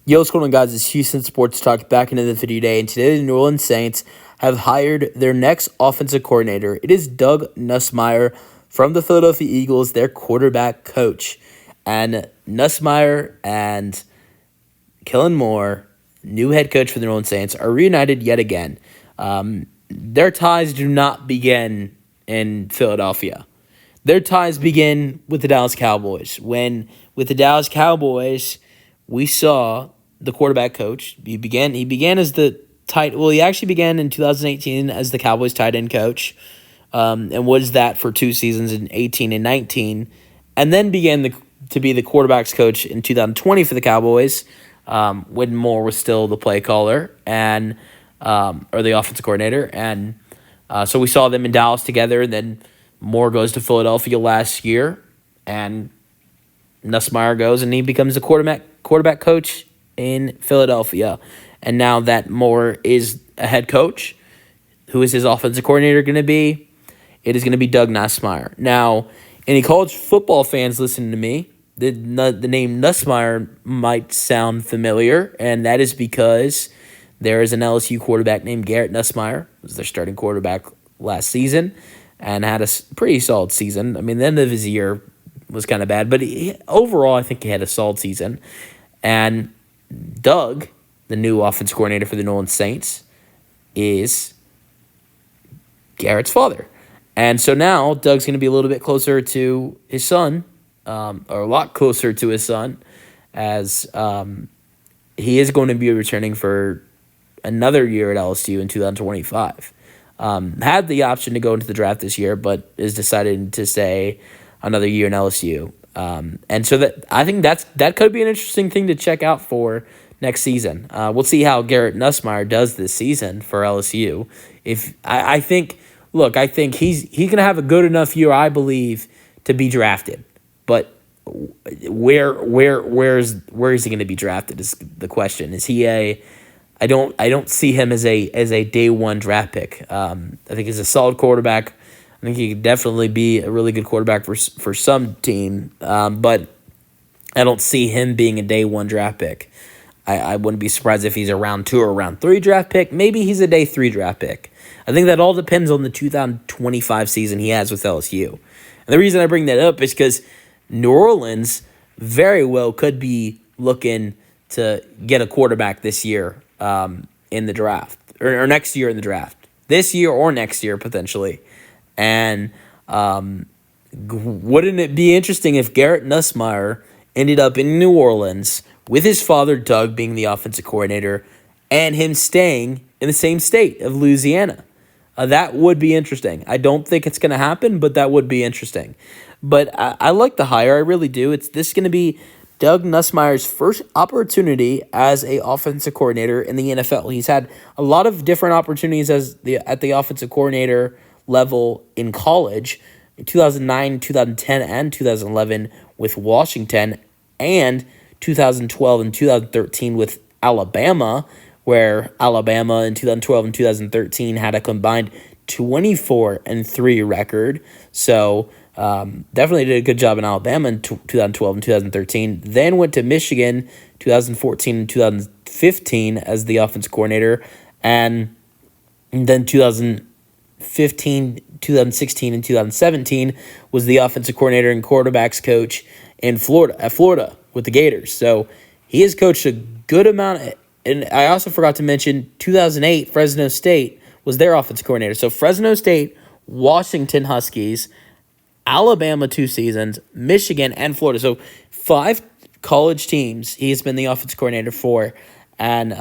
Yo, what's going on, guys? It's Houston Sports Talk back into the video today, and today the New Orleans Saints have hired their next offensive coordinator. It is Doug Nussmeier from the Philadelphia Eagles, their quarterback coach. And Nussmeier and Kellen Moore, new head coach for the New Orleans Saints, are reunited yet again. Their ties do not begin in Philadelphia. Their ties begin with the Dallas Cowboys. With the Dallas Cowboys, we saw the quarterback coach. He began as the he actually began in 2018 as the Cowboys tight end coach, and was that for 2 seasons in 18 and 19, and then began to be the quarterback's coach in 2020 for the Cowboys, when Moore was still the play caller and or the offensive coordinator, and so we saw them in Dallas together. And then Moore goes to Philadelphia last year, and Nussmeier goes and he becomes the quarterback coach in Philadelphia. And now that Moore is a head coach, who is his offensive coordinator going to be? It is going to be Doug Nussmeier. Now, any college football fans listening to me, the name Nussmeier might sound familiar, and that is because there is an LSU quarterback named Garrett Nussmeier, who was their starting quarterback last season, and had a pretty solid season. I mean, the end of his year was kind of bad, but overall, I think he had a solid season. And Doug, the new offensive coordinator for the New Orleans Saints, is Garrett's father. And so now Doug's going to be a little bit closer to his son, or a lot closer to his son, as he is going to be returning for another year at LSU in 2025. Had the option to go into the draft this year, but is decided to stay another year in LSU. And so I think that could be an interesting thing to check out for next season. We'll see how Garrett Nussmeier does this season for LSU. I think he's going to have a good enough year, I believe, to be drafted. But where is he going to be drafted is the question. Is he I don't see him as a day one draft pick. I think he's a solid quarterback. I think he could definitely be a really good quarterback for some team, but I don't see him being a day one draft pick. I wouldn't be surprised if he's a round 2 or round 3 draft pick. Maybe he's a day 3 draft pick. I think that all depends on the 2025 season he has with LSU. And the reason I bring that up is because New Orleans very well could be looking to get a quarterback this year in the draft, or next year in the draft. This year or next year, potentially. And wouldn't it be interesting if Garrett Nussmeier ended up in New Orleans with his father, Doug, being the offensive coordinator, and him staying in the same state of Louisiana? That would be interesting. I don't think it's going to happen, but that would be interesting. But I like the hire. I really do. This is going to be Doug Nussmeier's first opportunity as a offensive coordinator in the NFL. He's had a lot of different opportunities at the offensive coordinator level in college, in 2009, 2010, and 2011 with Washington, and 2012 and 2013 with Alabama, where Alabama in 2012 and 2013 had a combined 24-3 record. So definitely did a good job in Alabama in 2012 and 2013. Then went to Michigan 2014 and 2015 as the offensive coordinator, and then 2015, 2016, and 2017 was the offensive coordinator and quarterbacks coach in Florida with the Gators. So he has coached a good amount. And I also forgot to mention 2008, Fresno State was their offensive coordinator. So Fresno State, Washington Huskies, Alabama 2 seasons, Michigan, and Florida. So 5 college teams he has been the offensive coordinator for. And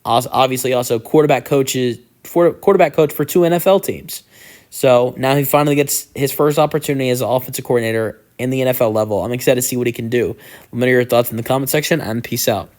obviously also quarterback coach for 2 NFL teams. So now he finally gets his first opportunity as an offensive coordinator in the NFL level. I'm excited to see what he can do. Let me know your thoughts in the comment section, and peace out.